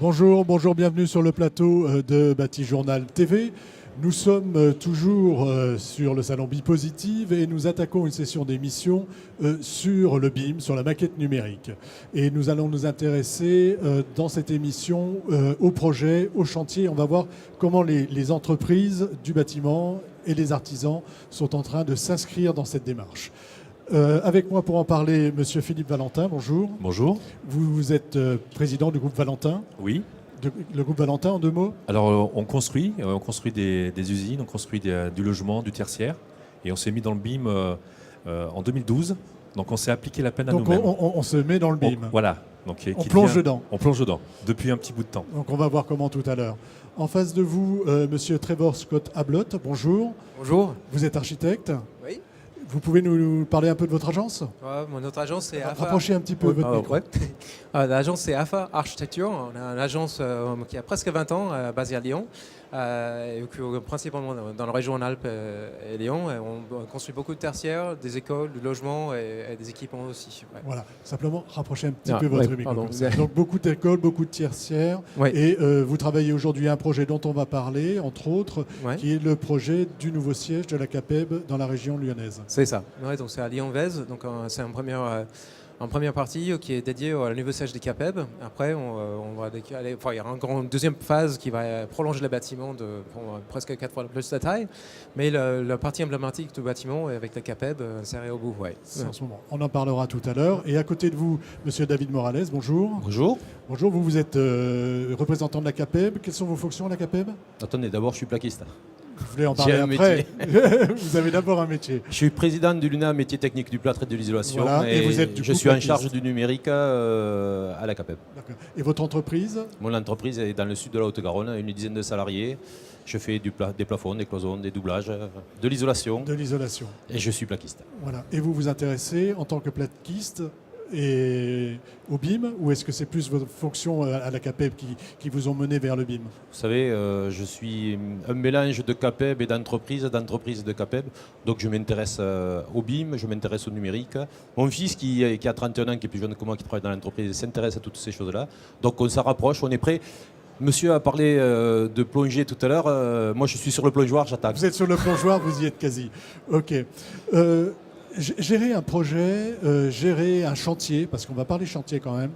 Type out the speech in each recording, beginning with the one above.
Bonjour, bonjour, bienvenue sur le plateau de Bâti Journal TV. Nous sommes toujours sur le salon Bipositive et nous attaquons une session d'émission sur le BIM, sur la maquette numérique. Et nous allons nous intéresser dans cette émission au projet, au chantier. On va voir comment les entreprises du bâtiment et les artisans sont en train de s'inscrire dans cette démarche. Avec moi pour en parler, Monsieur Philippe Valentin, bonjour. Bonjour. Vous êtes président du groupe Valentin. Oui. Le groupe Valentin, en 2 mots? Alors, on construit des usines, on construit du logement, du tertiaire. Et on s'est mis dans le BIM en 2012. Donc, on s'est appliqué la peine à nous-mêmes. Donc, on se met dans le BIM. Voilà. Donc, on plonge dedans. On plonge dedans, depuis un petit bout de temps. Donc, on va voir comment tout à l'heure. En face de vous, Monsieur Trevor Scott Ablott, bonjour. Bonjour. Vous êtes architecte. Oui. Vous pouvez nous parler un peu de votre agence? Notre agence, c'est AFA. Rapprochez un petit peu votre micro. Ouais. L'agence, c'est AFA Architecture. On a une agence qui a presque 20 ans, basée à Lyon, principalement dans la région Alpes et Lyon. Et on construit beaucoup de tertiaires, des écoles, du logement et des équipements aussi. Ouais. Voilà, simplement rapprochez un petit peu votre micro. Pardon. Donc beaucoup d'écoles, beaucoup de tertiaires. Ouais. Et vous travaillez aujourd'hui à un projet dont on va parler, entre autres, qui est le projet du nouveau siège de la CAPEB dans la région lyonnaise. C'est ça. Ouais, donc c'est à Lyon-Vèze. Donc c'est en première partie qui est dédiée au nouveau siège des CAPEB. Après, on va décaler. Enfin, il y aura une deuxième phase qui va prolonger le bâtiment pour presque 4 fois plus de taille. Mais la partie emblématique du bâtiment est avec la CAPEB insérée au bout. Ouais. En ce moment. On en parlera tout à l'heure. Et à côté de vous, Monsieur David Morales, bonjour. Bonjour. Bonjour, vous êtes représentant de la CAPEB. Quelles sont vos fonctions à la CAPEB? Attendez, d'abord, je suis plaquiste. Vous voulez en parler après? Vous avez d'abord un métier. Je suis président du LUNA, métier technique du plâtre et de l'isolation. Voilà. Et vous êtes je suis en charge du numérique à la CAPEB. Et votre entreprise? Mon entreprise est dans le sud de la Haute-Garonne, une dizaine de salariés. Je fais des plafonds, des cloisons, des doublages, de l'isolation. De l'isolation. Et je suis plaquiste. Voilà. Et vous vous intéressez en tant que plaquiste et au BIM, ou est-ce que c'est plus votre fonction à la CAPEB qui vous ont mené vers le BIM? Vous savez, je suis un mélange de CAPEB et d'entreprise de CAPEB. Donc je m'intéresse au BIM, je m'intéresse au numérique. Mon fils qui a 31 ans, qui est plus jeune que moi, qui travaille dans l'entreprise, s'intéresse à toutes ces choses-là. Donc on s'en rapproche, on est prêt. Monsieur a parlé de plongée tout à l'heure. Moi je suis sur le plongeoir, j'attends. Vous êtes sur le plongeoir, vous y êtes quasi. Ok. Gérer un projet, gérer un chantier, parce qu'on va parler chantier quand même,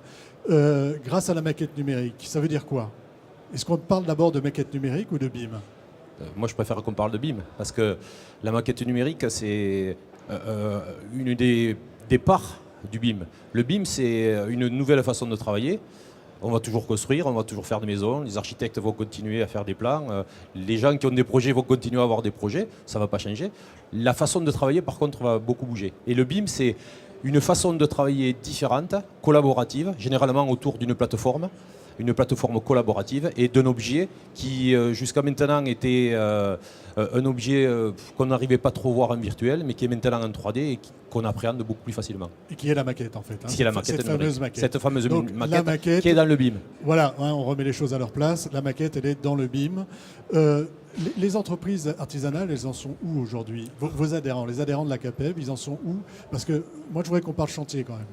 grâce à la maquette numérique, ça veut dire quoi? Est-ce qu'on parle d'abord de maquette numérique ou de BIM? Moi, je préfère qu'on parle de BIM, parce que la maquette numérique, c'est une des parts du BIM. Le BIM, c'est une nouvelle façon de travailler. On va toujours construire, on va toujours faire des maisons, les architectes vont continuer à faire des plans, les gens qui ont des projets vont continuer à avoir des projets, ça ne va pas changer. La façon de travailler, par contre, va beaucoup bouger. Et le BIM, c'est une façon de travailler différente, collaborative, généralement autour d'une plateforme collaborative et d'un objet qui jusqu'à maintenant était un objet qu'on n'arrivait pas trop à voir en virtuel, mais qui est maintenant en 3D et qu'on appréhende beaucoup plus facilement. Et qui est la maquette en fait. Qui est la maquette. Cette fameuse maquette qui est dans le BIM. Voilà, on remet les choses à leur place. La maquette, elle est dans le BIM. Les entreprises artisanales, elles en sont où aujourd'hui? Vos adhérents, les adhérents de la CAPEB, ils en sont où? Parce que moi, je voudrais qu'on parle chantier quand même.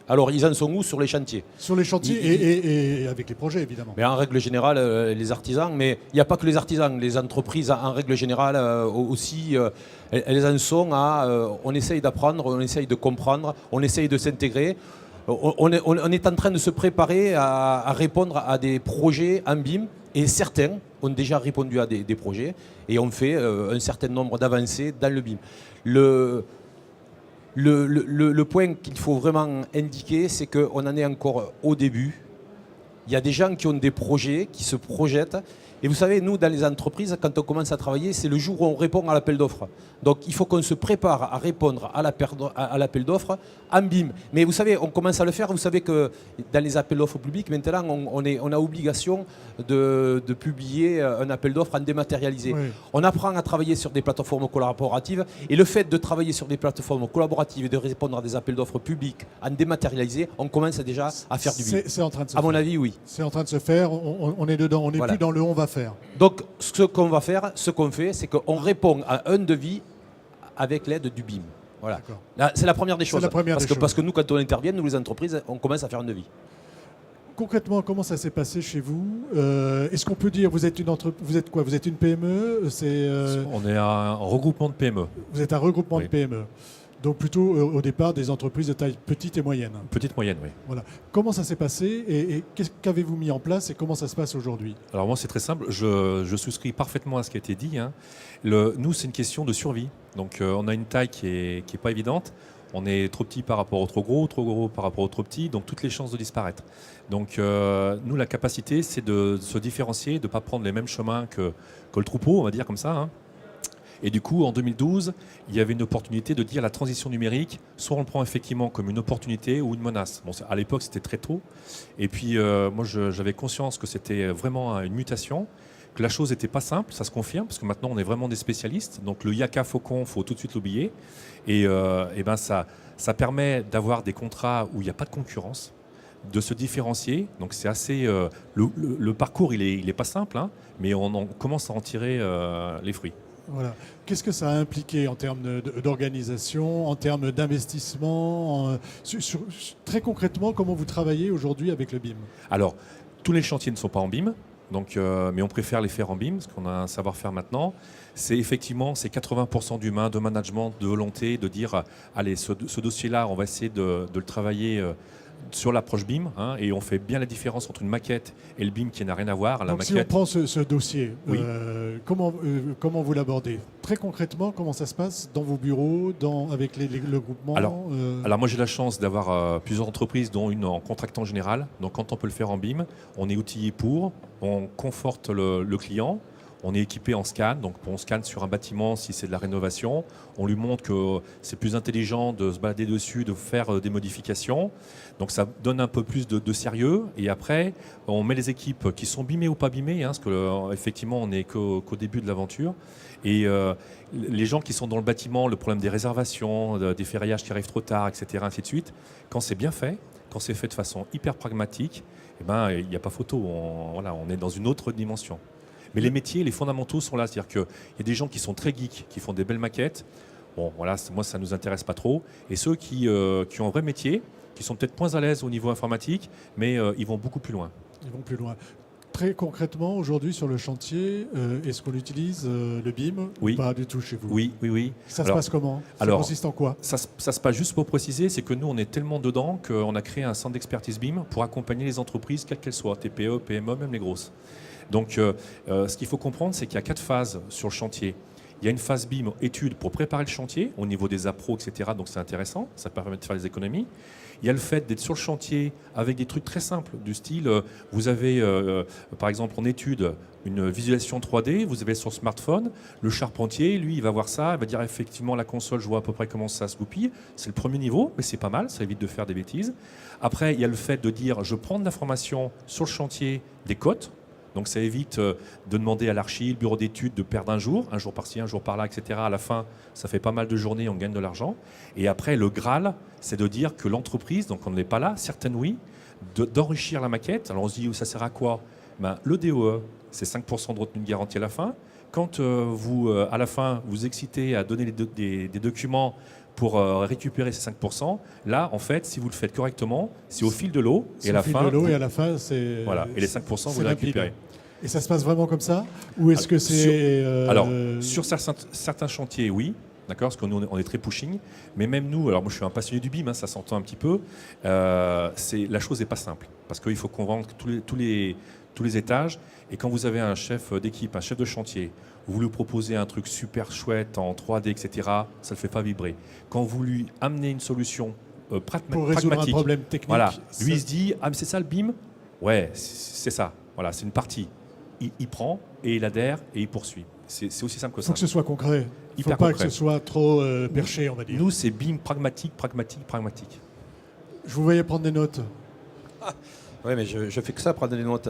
Alors, ils en sont où sur les chantiers? Sur les chantiers et avec les projets, évidemment. Mais en règle générale, les artisans, mais il n'y a pas que les artisans, les entreprises, en règle générale, aussi, elles en sont à... on essaye d'apprendre, on essaye de comprendre, on essaye de s'intégrer. On est en train de se préparer à répondre à des projets en BIM, et certains ont déjà répondu à des projets, et ont fait un certain nombre d'avancées dans le BIM. Le point qu'il faut vraiment indiquer, c'est qu'on en est encore au début. Il y a des gens qui ont des projets, qui se projettent. Et vous savez, nous, dans les entreprises, quand on commence à travailler, c'est le jour où on répond à l'appel d'offres. Donc, il faut qu'on se prépare à répondre à l'appel d'offres en BIM. Mais vous savez, on commence à le faire. Vous savez que dans les appels d'offres publics, maintenant, on a obligation de publier un appel d'offres en dématérialisé. Oui. On apprend à travailler sur des plateformes collaboratives. Et le fait de travailler sur des plateformes collaboratives et de répondre à des appels d'offres publics en dématérialisé, on commence déjà à faire du BIM. C'est en train de se faire. À mon avis, oui. C'est en train de se faire. On est dedans. On n'est plus dans le on va faire. Donc, ce qu'on fait, c'est qu'on répond à un devis avec l'aide du BIM. Voilà. C'est la première des choses. Parce que nous, quand on intervient, nous les entreprises, on commence à faire un devis. concrètement, comment ça s'est passé chez vous? Est-ce qu'on peut dire, vous êtes quoi? Vous êtes une PME? On est un regroupement de PME. Vous êtes un regroupement Oui. de PME. Donc plutôt au départ des entreprises de taille petite et moyenne. Petite moyenne, oui. Voilà. Comment ça s'est passé et qu'avez-vous mis en place et comment ça se passe aujourd'hui? Alors moi, c'est très simple. Je souscris parfaitement à ce qui a été dit, hein. Nous, c'est une question de survie. Donc on a une taille qui est pas évidente. On est trop petit par rapport au trop gros par rapport au trop petit, donc toutes les chances de disparaître. Donc nous, la capacité, c'est de se différencier, de ne pas prendre les mêmes chemins que le troupeau, on va dire comme ça, hein. Et du coup, en 2012, il y avait une opportunité de dire la transition numérique, soit on le prend effectivement comme une opportunité ou une menace. Bon, à l'époque, c'était très tôt. Et puis, moi, j'avais conscience que c'était vraiment une mutation, que la chose n'était pas simple, ça se confirme, parce que maintenant, on est vraiment des spécialistes. Donc, le Yaka Faucon, il faut tout de suite l'oublier. Et ben, ça permet d'avoir des contrats où il n'y a pas de concurrence, de se différencier. Donc, c'est assez... le parcours, il est pas simple, hein, mais on commence à en tirer les fruits. Voilà. Qu'est-ce que ça a impliqué en termes d'organisation, en termes d'investissement, très concrètement, comment vous travaillez aujourd'hui avec le BIM? Alors, tous les chantiers ne sont pas en BIM, donc, mais on préfère les faire en BIM, parce qu'on a un savoir-faire maintenant. C'est effectivement 80% d'humain, de management, de volonté, de dire, allez, ce dossier-là, on va essayer de le travailler sur l'approche BIM, hein, et on fait bien la différence entre une maquette et le BIM qui n'a rien à voir. Donc si on prend ce dossier, oui. comment vous l'abordez? Très concrètement, comment ça se passe dans vos bureaux, avec le groupement? Alors moi j'ai la chance d'avoir plusieurs entreprises, dont une en contractant général. Donc quand on peut le faire en BIM, on est outillé on conforte le client. On est équipé en scan, donc on scanne sur un bâtiment si c'est de la rénovation. On lui montre que c'est plus intelligent de se balader dessus, de faire des modifications. Donc ça donne un peu plus de sérieux. Et après, on met les équipes qui sont bimées ou pas bimées, hein, parce que effectivement, on n'est qu'au début de l'aventure. Et les gens qui sont dans le bâtiment, le problème des réservations, des ferraillages qui arrivent trop tard, etc., ainsi de suite, quand c'est bien fait, quand c'est fait de façon hyper pragmatique, eh ben, il n'y a pas photo. On est dans une autre dimension. Mais les métiers, les fondamentaux sont là. C'est-à-dire qu'il y a des gens qui sont très geeks, qui font des belles maquettes. Bon, voilà, moi, ça ne nous intéresse pas trop. Et ceux qui ont un vrai métier, qui sont peut-être moins à l'aise au niveau informatique, mais ils vont beaucoup plus loin. Ils vont plus loin. Très concrètement, aujourd'hui, sur le chantier, est-ce qu'on utilise le BIM Oui. ou pas du tout chez vous? Oui. Ça se passe comment? Ça consiste en quoi? Ça se passe, juste pour préciser, c'est que nous, on est tellement dedans qu'on a créé un centre d'expertise BIM pour accompagner les entreprises, quelles qu'elles soient, TPE, PME, même les grosses. Donc, ce qu'il faut comprendre, c'est qu'il y a 4 phases sur le chantier. Il y a une phase BIM, étude pour préparer le chantier, au niveau des appros, etc. Donc, c'est intéressant, ça permet de faire des économies. Il y a le fait d'être sur le chantier avec des trucs très simples, du style, vous avez, par exemple, en étude, une visualisation 3D, vous avez sur smartphone, le charpentier, lui, il va voir ça, il va dire, effectivement, la console, je vois à peu près comment ça se goupille. C'est le premier niveau, mais c'est pas mal, ça évite de faire des bêtises. Après, il y a le fait de dire, je prends de l'information sur le chantier des cotes. Donc ça évite de demander à l'archi, le bureau d'études, de perdre un jour par-ci, un jour par-là, etc. À la fin, ça fait pas mal de journées, on gagne de l'argent. Et après, le Graal, c'est de dire que l'entreprise, donc on n'est pas là, certaines oui, d'enrichir la maquette. Alors on se dit, ça sert à quoi? Le DOE, c'est 5% de retenue de garantie à la fin. Quand à la fin, vous excitez à donner des documents pour récupérer ces 5%, là, en fait, si vous le faites correctement, c'est au fil de l'eau. Et à la fin, c'est... Voilà, et les 5%, vous les récupérez. Et ça se passe vraiment comme ça? Ou est-ce que c'est... Alors, sur certains chantiers, oui. D'accord, parce que nous, on est très pushing. Mais même nous, alors moi, je suis un passionné du BIM, hein, ça s'entend un petit peu. La chose n'est pas simple. Parce qu'il faut convaincre tous les étages. Et quand vous avez un chef d'équipe, un chef de chantier, vous lui proposez un truc super chouette en 3D, etc., ça ne le fait pas vibrer. Quand vous lui amenez une solution pragmatique, pour résoudre un problème technique, voilà, lui, il se dit, ah, mais c'est ça le BIM? Ouais, c'est ça. Voilà, c'est une partie. Il prend et il adhère et il poursuit. C'est aussi simple que ça. Il faut que ce soit concret. Il ne faut pas que ce soit trop perché, on va dire. Nous, c'est BIM pragmatique. Je vous voyais prendre des notes. Oui, mais je fais que ça, prendre des notes.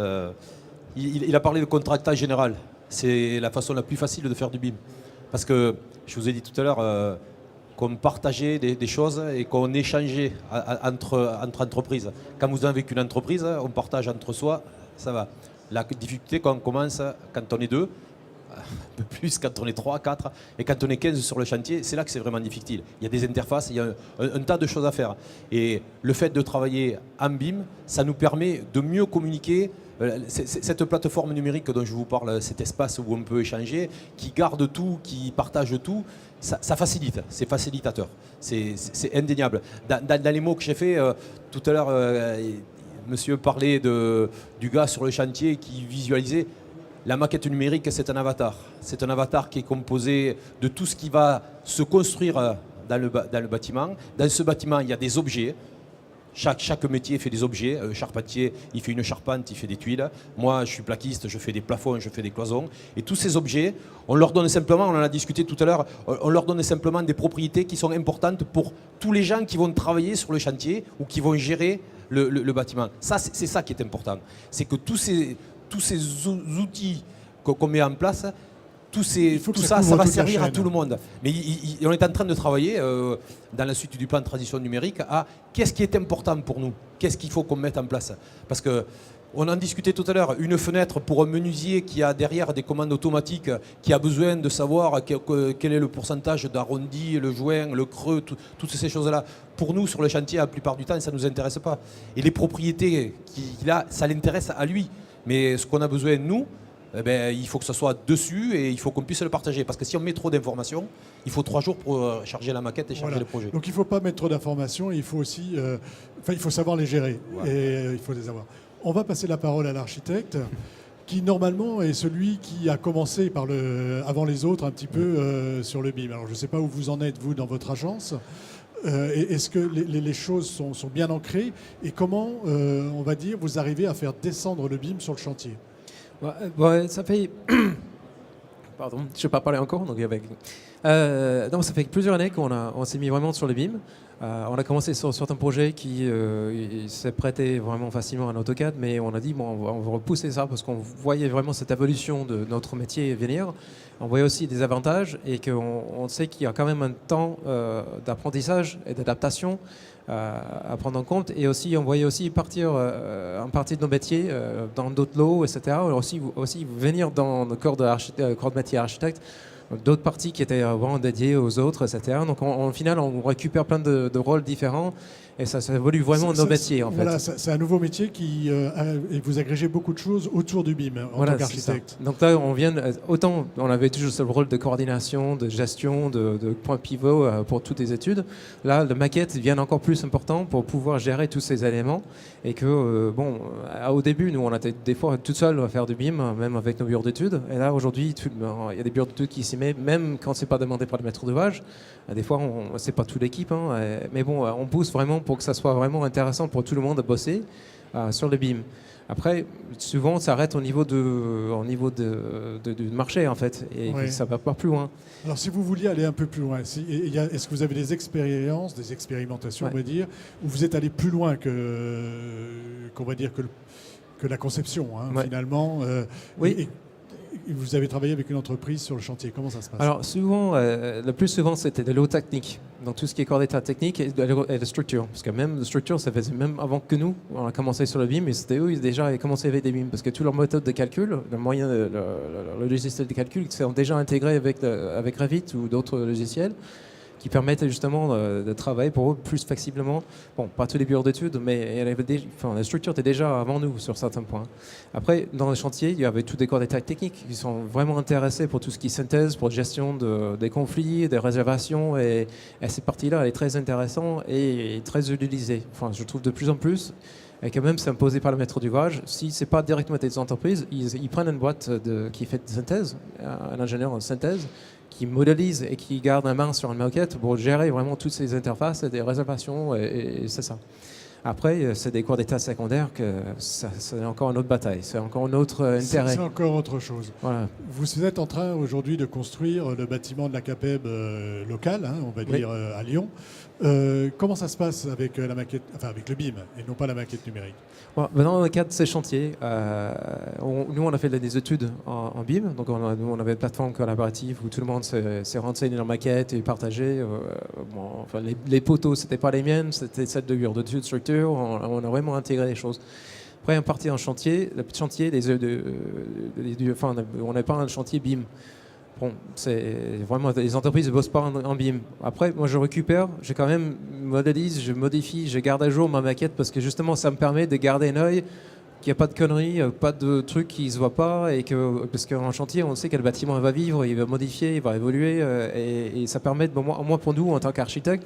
Il a parlé de contractage général. C'est la façon la plus facile de faire du BIM. Parce que, je vous ai dit tout à l'heure, qu'on partageait des choses et qu'on échangeait entre entreprises. Quand vous avez qu'une entreprise, on partage entre soi, ça va. La difficulté quand on commence, quand on est deux, un peu plus quand on est 3, 4, et quand on est 15 sur le chantier, c'est là que c'est vraiment difficile. Il y a des interfaces, il y a un tas de choses à faire. Et le fait de travailler en BIM, ça nous permet de mieux communiquer. Cette plateforme numérique dont je vous parle, cet espace où on peut échanger, qui garde tout, qui partage tout, ça facilite, c'est facilitateur, c'est indéniable. Dans les mots que j'ai fait, tout à l'heure, monsieur parlait du gars sur le chantier qui visualisait. La maquette numérique, c'est un avatar. C'est un avatar qui est composé de tout ce qui va se construire dans le bâtiment. Dans ce bâtiment, il y a des objets. Chaque métier fait des objets. Charpentier, il fait une charpente, il fait des tuiles. Moi, je suis plaquiste, je fais des plafonds, je fais des cloisons. Et tous ces objets, on leur donne simplement, on en a discuté tout à l'heure, on leur donne simplement des propriétés qui sont importantes pour tous les gens qui vont travailler sur le chantier ou qui vont gérer le bâtiment. Ça, c'est ça qui est important. C'est que tous ces outils qu'on met en place, tout ça va servir à tout le monde. Mais on est en train de travailler dans la suite du plan de transition numérique à qu'est-ce qui est important pour nous, qu'est-ce qu'il faut qu'on mette en place. Parce qu'on en discutait tout à l'heure, une fenêtre pour un menuisier qui a derrière des commandes automatiques, qui a besoin de savoir quel est le pourcentage d'arrondi, le joint, le creux, toutes ces choses-là. Pour nous, sur le chantier, la plupart du temps, ça ne nous intéresse pas. Et les propriétés qu'il a, ça l'intéresse à lui. Mais ce qu'on a besoin, nous, il faut que ce soit dessus et il faut qu'on puisse le partager. Parce que si on met trop d'informations, il faut 3 jours pour charger la maquette et charger le projet. Donc il ne faut pas mettre trop d'informations, il faut aussi il faut savoir les gérer. Voilà. Et il faut les avoir. On va passer la parole à l'architecte qui normalement est celui qui a commencé avant les autres un petit peu sur le BIM. Alors je ne sais pas où vous en êtes, vous, dans votre agence. Est-ce que les choses sont bien ancrées et comment, on va dire, vous arrivez à faire descendre le BIM sur le chantier? Ça fait... Pardon, je ne vais pas parler encore. Donc ça fait plusieurs années qu'on s'est mis vraiment sur le BIM. On a commencé sur certains projets qui se prêtaient vraiment facilement à AutoCAD, mais on a dit on va repousser ça parce qu'on voyait vraiment cette évolution de notre métier venir. On voyait aussi des avantages et qu'on sait qu'il y a quand même un temps d'apprentissage et d'adaptation à prendre en compte. Et aussi, on voyait aussi partir en partie de nos métiers dans d'autres lots, etc. Aussi venir dans le corps de métier architecte, d'autres parties qui étaient vraiment dédiées aux autres, etc. Donc au final, on récupère plein de rôles différents et ça évolue vraiment nos métiers. En fait. Voilà, c'est un nouveau métier et vous agrégez beaucoup de choses autour du BIM en tant qu'architecte. Donc là, autant on avait toujours ce rôle de coordination, de gestion, de point pivot pour toutes les études. Là, le maquette devient encore plus important pour pouvoir gérer tous ces éléments et que, au début, nous, on était des fois tout seuls à faire du BIM, même avec nos bureaux d'études. Et là, aujourd'hui, il y a des bureaux d'études qui s'y mettent, même quand c'est pas demandé par le maître d'ouvrage. Des fois, c'est pas toute l'équipe, mais bon, on pousse vraiment pour que ça soit vraiment intéressant pour tout le monde de bosser sur le BIM. Après, souvent, ça arrête au niveau du marché, en fait, et ça ne va pas plus loin. Alors, si vous vouliez aller un peu plus loin, est-ce que vous avez des expériences, des expérimentations, on va dire, où vous êtes allé plus loin qu'on va dire que la conception, finalement Oui. Et vous avez travaillé avec une entreprise sur le chantier. Comment ça se passe? Alors, souvent, le plus souvent, c'était de l'eau technique. Donc, tout ce qui est corps d'état technique et de structure. Parce que même la structure, ça faisait même avant que nous. On a commencé sur le BIM, mais c'était eux, ils déjà commencé avec des BIM. Parce que toutes leurs méthodes de calcul, le logiciel de calcul, sont déjà intégrés avec Revit ou d'autres logiciels qui permettent justement de travailler pour eux plus flexiblement. Bon, pas tous les bureaux d'études, mais la structure était déjà avant nous sur certains points. Après, dans le chantier, il y avait tous des corps d'état techniques qui sont vraiment intéressés pour tout ce qui est synthèse, pour gestion des conflits, des réservations, et cette partie-là, elle est très intéressante et très utilisée. Enfin, je trouve de plus en plus. Et quand même, c'est imposé par le maître d'ouvrage. Si ce n'est pas directement des entreprises, ils prennent une boîte qui fait de synthèse, un ingénieur en synthèse, qui modélise et qui garde la main sur une maquette pour gérer vraiment toutes ces interfaces et des réservations, et c'est ça. Après, c'est des cours d'état secondaires que c'est encore une autre bataille, c'est encore un autre intérêt. C'est encore autre chose. Voilà. Vous êtes en train aujourd'hui de construire le bâtiment de la CAPEB local, on va dire à Lyon. Comment ça se passe avec la maquette, avec le BIM et non pas la maquette numérique? Dans le cadre de ces chantiers, nous on a fait des études en BIM, donc nous on avait une plateforme collaborative où tout le monde s'est renseigné dans la maquette et partagé. Les poteaux, c'était pas les miennes, c'était celles de bureau d'études structure. On a vraiment intégré les choses. Après, on partit en chantier, le chantier, on n'a pas un chantier BIM. Bon, c'est vraiment, les entreprises ne bossent pas en BIM. Après, moi, je récupère, je quand même modélise, je modifie, je garde à jour ma maquette parce que justement, ça me permet de garder un œil, qu'il n'y a pas de conneries, pas de trucs qui ne se voient pas. Parce qu'en chantier, on sait que le bâtiment va vivre, il va modifier, il va évoluer. Et ça permet, moi, pour nous, en tant qu'architecte,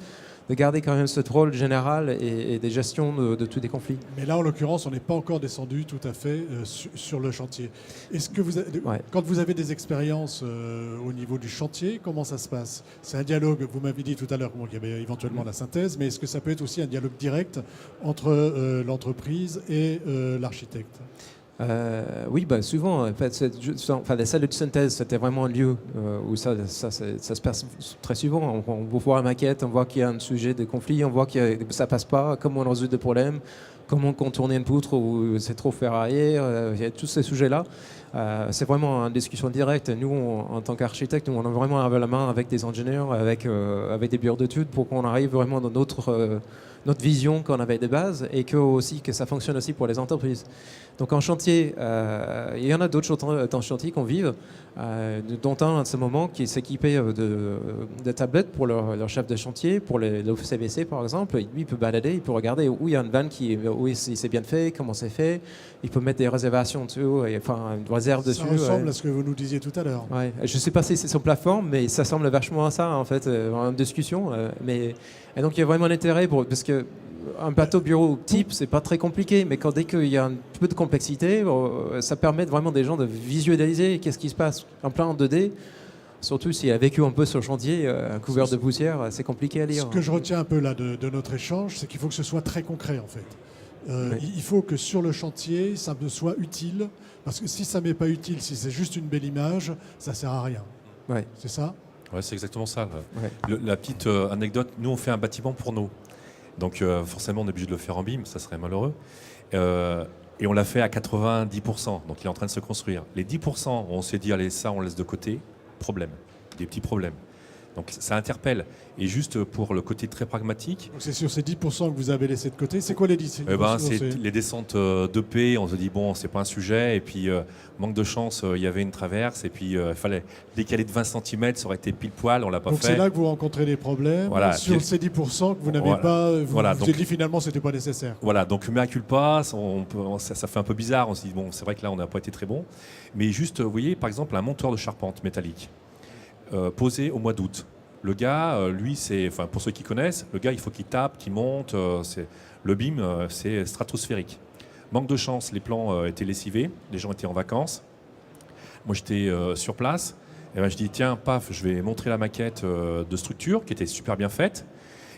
de garder quand même ce rôle général et des gestions de tous les conflits. Mais là, en l'occurrence, on n'est pas encore descendu tout à fait sur le chantier. Est-ce que quand vous avez des expériences au niveau du chantier, comment ça se passe? C'est un dialogue, vous m'avez dit tout à l'heure qu'il y avait éventuellement la synthèse, mais est-ce que ça peut être aussi un dialogue direct entre l'entreprise et l'architecte? Oui, souvent, en fait, les salles de synthèse, c'était vraiment un lieu où ça se passe très souvent. On voit la maquette, on voit qu'il y a un sujet de conflit, on voit que ça passe pas, comment on résout des problèmes, comment contourner une poutre où c'est trop ferraillé, il y a tous ces sujets-là. C'est vraiment une discussion directe. Nous, en tant qu'architectes, on a vraiment la main avec des ingénieurs, avec des bureaux d'études pour qu'on arrive vraiment dans notre vision qu'on avait de base et que ça fonctionne aussi pour les entreprises. Donc en chantier, il y en a d'autres en chantier qu'on vive, dont un en ce moment qui s'équipait de tablettes pour leur chef de chantier, pour l'OCBC par exemple. Lui, il peut balader, il peut regarder où il y a une vanne, où c'est bien fait, comment c'est fait. Il peut mettre des réservations dessus, une réserve dessus. Ça ressemble à ce que vous nous disiez tout à l'heure. Ouais. Je ne sais pas si c'est sur plateforme, mais ça semble vachement à ça en fait, en discussion. Et donc il y a vraiment un intérêt parce que un bateau bureau type, c'est pas très compliqué, mais dès qu'il y a un peu de complexité, ça permet vraiment des gens de visualiser qu'est-ce qui se passe en plein en 2D. Surtout s'il a vécu un peu sur le chantier, couvert de poussière, c'est compliqué à lire. Ce que je retiens un peu là de notre échange, c'est qu'il faut que ce soit très concret en fait. Oui. Il faut que sur le chantier, ça me soit utile, parce que si ça m'est pas utile, si c'est juste une belle image, ça sert à rien. Ouais. C'est ça? Ouais, c'est exactement ça. Ouais. La petite anecdote, nous on fait un bâtiment pour nous. Donc forcément on est obligé de le faire en BIM, ça serait malheureux. Et on l'a fait à 90%, donc il est en train de se construire. Les 10%, on s'est dit allez ça on laisse de côté, problème, des petits problèmes. Donc ça interpelle. Et juste pour le côté très pragmatique. Donc c'est sur ces 10% que vous avez laissé de côté. C'est quoi les 10%? C'est les descentes d'EP, on se dit bon c'est pas un sujet. Et puis manque de chance, il y avait une traverse. Et puis il fallait décaler de 20 cm, ça aurait été pile poil, on l'a pas donc fait. c'est là que vous rencontrez des problèmes. Voilà. Sur ces 10% que vous n'avez pas, vous donc, avez dit finalement c'était pas nécessaire. Voilà, donc mea culpa, ça fait un peu bizarre. On se dit bon c'est vrai que là on n'a pas été très bon. Mais juste, vous voyez par exemple un monteur de charpente métallique posé au mois d'août. Le gars, lui, pour ceux qui connaissent, le gars, il faut qu'il tape, qu'il monte. Le BIM, c'est stratosphérique. Manque de chance, les plans étaient lessivés, les gens étaient en vacances. Moi, j'étais sur place. Et ben, je dis, tiens, paf, je vais montrer la maquette de structure qui était super bien faite.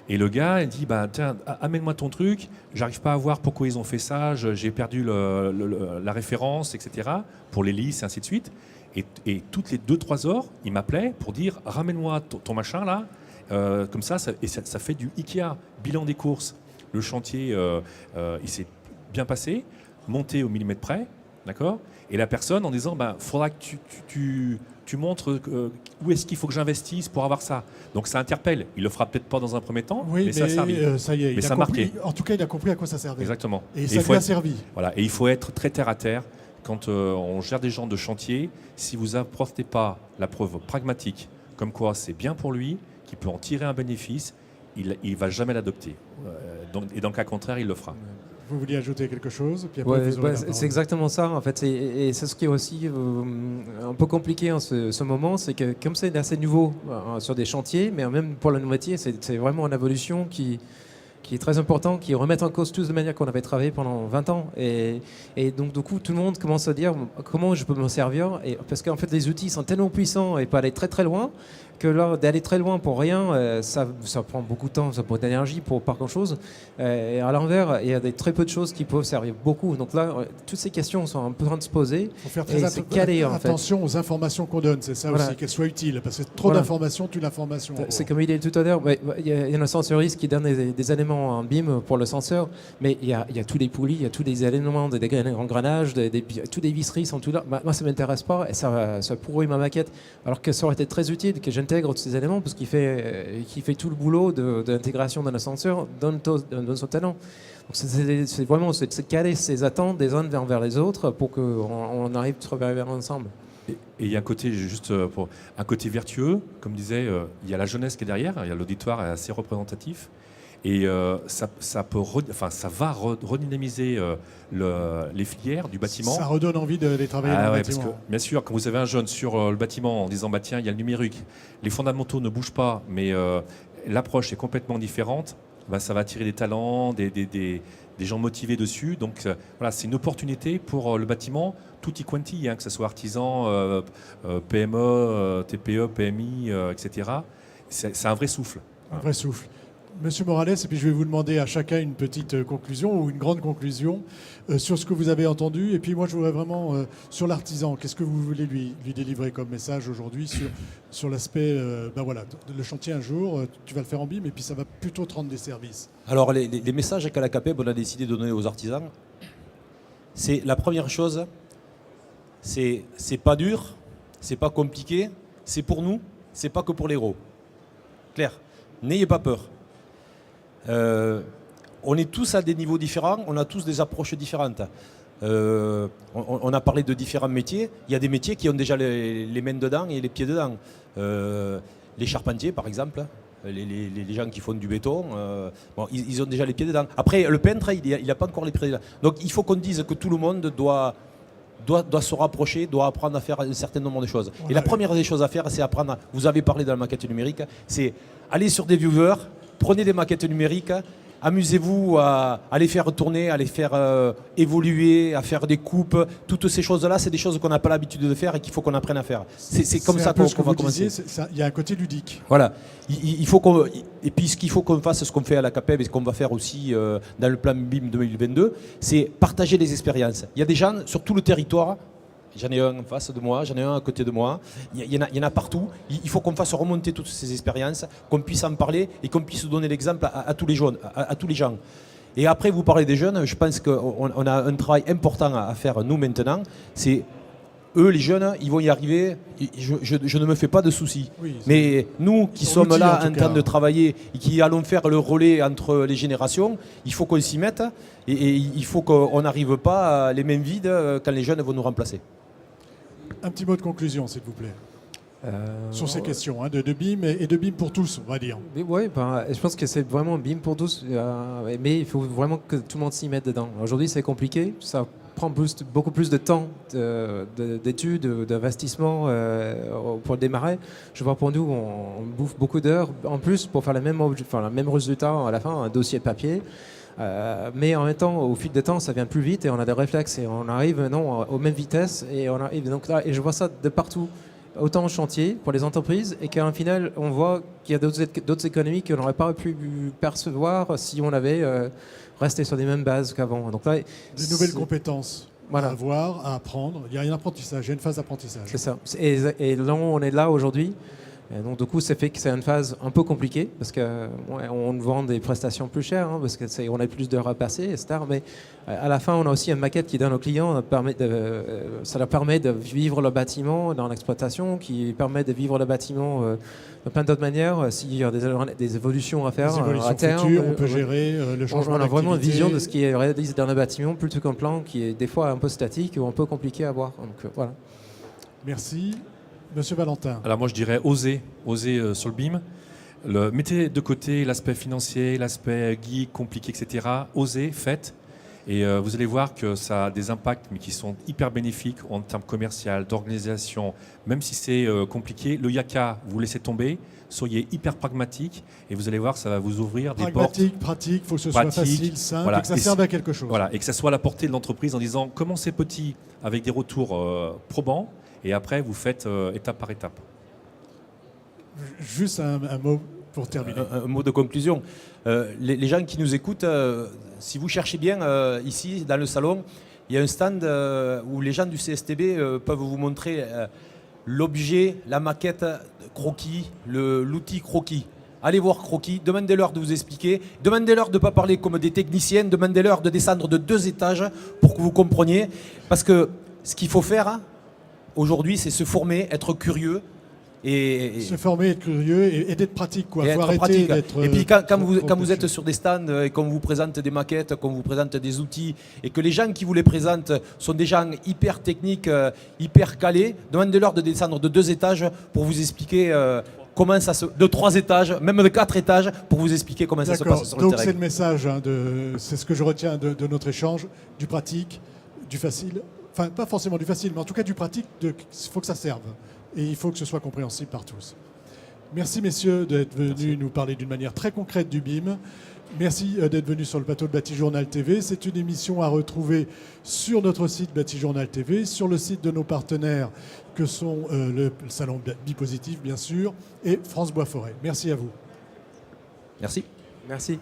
Et le gars, il dit, tiens, amène-moi ton truc. J'arrive pas à voir pourquoi ils ont fait ça. J'ai perdu la référence, etc. Pour les lisses et ainsi de suite. Et toutes les 2-3 heures, il m'appelait pour dire ramène-moi ton machin là, comme ça fait du Ikea, bilan des courses. Le chantier, il s'est bien passé, monté au millimètre près, d'accord. Et la personne en disant faudra que tu montres où est-ce qu'il faut que j'investisse pour avoir ça. Donc ça interpelle. Il le fera peut-être pas dans un premier temps, oui, mais ça a servi. Ça y est, mais ça a compris, marqué. En tout cas, il a compris à quoi ça servait. Exactement. Et ça lui a servi. Voilà. Et il faut être très terre à terre. Quand on gère des gens de chantier, si vous n'apportez pas la preuve pragmatique, comme quoi c'est bien pour lui, qu'il peut en tirer un bénéfice, il ne va jamais l'adopter. Et dans le cas contraire, il le fera. Vous vouliez ajouter quelque chose puis après, vous aurez la parole. C'est exactement ça en fait. Et c'est ce qui est aussi un peu compliqué en ce moment, c'est que comme c'est assez nouveau sur des chantiers, mais même pour le métier, c'est vraiment une évolution qui est très important, qui remet en cause tous de manière qu'on avait travaillé pendant 20 ans. Et donc, du coup, tout le monde commence à dire comment je peux m'en servir. Parce qu'en fait, les outils sont tellement puissants et peuvent aller très très loin que là, d'aller très loin pour rien, ça prend beaucoup de temps, ça prend d'énergie pour pas grand-chose. Et à l'envers, il y a très peu de choses qui peuvent servir beaucoup. Donc là, toutes ces questions sont en train de se poser. Il faut faire très attention aux informations qu'on donne, c'est ça aussi, qu'elles soient utiles. Parce que trop d'informations tue l'information. C'est comme il est tout à l'heure, il y a un sensoriste qui donne des éléments en BIM pour le senseur, mais il y a tous les poulies, il y a tous les éléments, des engrenages, tous les visseries sont tout là. Moi, ça ne m'intéresse pas et ça pourrit ma maquette. Alors que ça aurait été très utile que j'intègre intègre tous ces éléments parce qu'il fait tout le boulot de l'intégration d'un ascenseur, donne son talent. Donc c'est vraiment de caler ses attentes des uns envers les autres pour qu'on arrive à travailler ensemble. Et il y a un côté, un côté vertueux, comme disait, il y a la jeunesse qui est derrière, il y a l'auditoire est assez représentatif. Et ça va redynamiser les filières du bâtiment. Ça redonne envie d'aller travailler dans le bâtiment. Parce que, bien sûr, quand vous avez un jeune sur le bâtiment en disant bah, tiens, il y a le numérique, les fondamentaux ne bougent pas, mais l'approche est complètement différente, bah, ça va attirer des talents, des gens motivés dessus. Donc voilà, c'est une opportunité pour le bâtiment, tutti quanti, que ce soit artisan, PME, TPE, PMI, etc. C'est un vrai souffle. Un vrai souffle. Monsieur Morales, et puis je vais vous demander à chacun une petite conclusion ou une grande conclusion sur ce que vous avez entendu. Et puis moi, je voudrais vraiment, sur l'artisan, qu'est-ce que vous voulez lui délivrer comme message aujourd'hui sur l'aspect, le chantier un jour, tu vas le faire en BIM et puis ça va plutôt te rendre des services. Alors les messages qu'à la CAPEB, on a décidé de donner aux artisans, c'est la première chose, c'est pas dur, c'est pas compliqué, c'est pour nous, c'est pas que pour les gros. Clair, n'ayez pas peur. On est tous à des niveaux différents, on a tous des approches différentes. On a parlé de différents métiers. Il y a des métiers qui ont déjà les mains dedans et les pieds dedans. Les charpentiers, par exemple, les gens qui font du béton, ils ont déjà les pieds dedans. Après, le peintre, il n'a pas encore les pieds dedans. Donc il faut qu'on dise que tout le monde doit se rapprocher, doit apprendre à faire un certain nombre de choses. Et la première des choses à faire, c'est apprendre, vous avez parlé de la maquette numérique, c'est aller sur des viewers, prenez des maquettes numériques, amusez-vous à les faire tourner, à les faire évoluer, à faire des coupes. Toutes ces choses-là, c'est des choses qu'on n'a pas l'habitude de faire et qu'il faut qu'on apprenne à faire. C'est comme ça qu'on va commencer. Il y a un côté ludique. Voilà. Et puis ce qu'il faut qu'on fasse, ce qu'on fait à la CAPEB et ce qu'on va faire aussi dans le plan BIM 2022, c'est partager les expériences. Il y a des gens sur tout le territoire. J'en ai un en face de moi, j'en ai un à côté de moi. Il y en a partout. Il faut qu'on fasse remonter toutes ces expériences, qu'on puisse en parler et qu'on puisse donner l'exemple à tous les jeunes, à tous les gens. Et après, vous parlez des jeunes, je pense qu'on a un travail important à faire nous maintenant. C'est eux, les jeunes, ils vont y arriver. Je ne me fais pas de soucis. Oui, mais nous qui sommes là en train de travailler et qui allons faire le relais entre les générations, il faut qu'on s'y mette et il faut qu'on n'arrive pas les mains vides quand les jeunes vont nous remplacer. Un petit mot de conclusion, s'il vous plaît, sur ces questions de BIM et de BIM pour tous, on va dire. Oui, je pense que c'est vraiment BIM pour tous, mais il faut vraiment que tout le monde s'y mette dedans. Aujourd'hui, c'est compliqué, ça prend beaucoup plus de temps d'études, d'investissement pour démarrer. Je vois pour nous, on bouffe beaucoup d'heures en plus pour faire le même résultat à la fin, un dossier de papier. Mais en même temps, au fil du temps, ça vient plus vite et on a des réflexes et on arrive maintenant aux mêmes vitesses et on arrive donc là, et je vois ça de partout, autant en chantier pour les entreprises et qu'en final, on voit qu'il y a d'autres économies qu'on n'aurait pas pu percevoir si on avait resté sur les mêmes bases qu'avant. Donc là, des nouvelles compétences. À avoir, à apprendre. Il y a un apprentissage, il y a une phase d'apprentissage. C'est ça. Et là, on est là aujourd'hui. Et donc du coup, ça fait que c'est une phase un peu compliquée parce qu'on vend des prestations plus chères, parce qu'on a plus d'heures à passer, etc. Mais à la fin, on a aussi une maquette qui donne aux clients, ça leur permet de vivre le bâtiment dans l'exploitation, qui permet de vivre le bâtiment de plein d'autres manières. S'il y a des évolutions à faire, des évolutions à terme, futures, on peut gérer le changement. On a vraiment une vision de ce qui est réalisé dans le bâtiment plutôt qu'un plan qui est des fois un peu statique ou un peu compliqué à voir. Donc voilà. Merci. Monsieur Valentin. Alors moi je dirais oser sur le BIM. Mettez de côté l'aspect financier, l'aspect geek, compliqué, etc. Osez, faites. Et vous allez voir que ça a des impacts mais qui sont hyper bénéfiques en termes commerciaux, d'organisation. Même si c'est compliqué, le yaka, vous laissez tomber. Soyez hyper pragmatique et vous allez voir, ça va vous ouvrir des portes. Pratique, il faut que ce soit facile, simple, et que ça serve à quelque chose. Voilà, et que ça soit à la portée de l'entreprise en disant commencez petit avec des retours probants. Et après, vous faites étape par étape. Juste un mot pour terminer. Un mot de conclusion. Les gens qui nous écoutent, si vous cherchez bien, ici, dans le salon, il y a un stand où les gens du CSTB peuvent vous montrer l'objet, la maquette croquis, l'outil croquis. Allez voir croquis, demandez-leur de vous expliquer, demandez-leur de ne pas parler comme des techniciens, demandez-leur de descendre de 2 étages pour que vous compreniez. Parce que ce qu'il faut faire... Aujourd'hui, c'est se former, être curieux, Se former, être curieux et d'être pratique. Il faut arrêter pratique. d'être... Et puis quand vous êtes sur des stands et qu'on vous présente des maquettes, qu'on vous présente des outils, et que les gens qui vous les présentent sont des gens hyper techniques, hyper calés, demandez-leur de descendre de 2 étages pour vous expliquer comment ça se... de 3 étages, même de 4 étages, pour vous expliquer comment ça se passe sur le donc terrain. c'est le message, c'est ce que je retiens de notre échange, du pratique, du facile, enfin pas forcément du facile, mais en tout cas du pratique, il faut que ça serve. Et il faut que ce soit compréhensible par tous. Merci messieurs d'être venus nous parler d'une manière très concrète du BIM. Merci d'être venus sur le plateau de Batijournal TV. C'est une émission à retrouver sur notre site Batijournal TV, sur le site de nos partenaires que sont le Salon Bipositif bien sûr et France Bois Forêt. Merci à vous. Merci. Merci.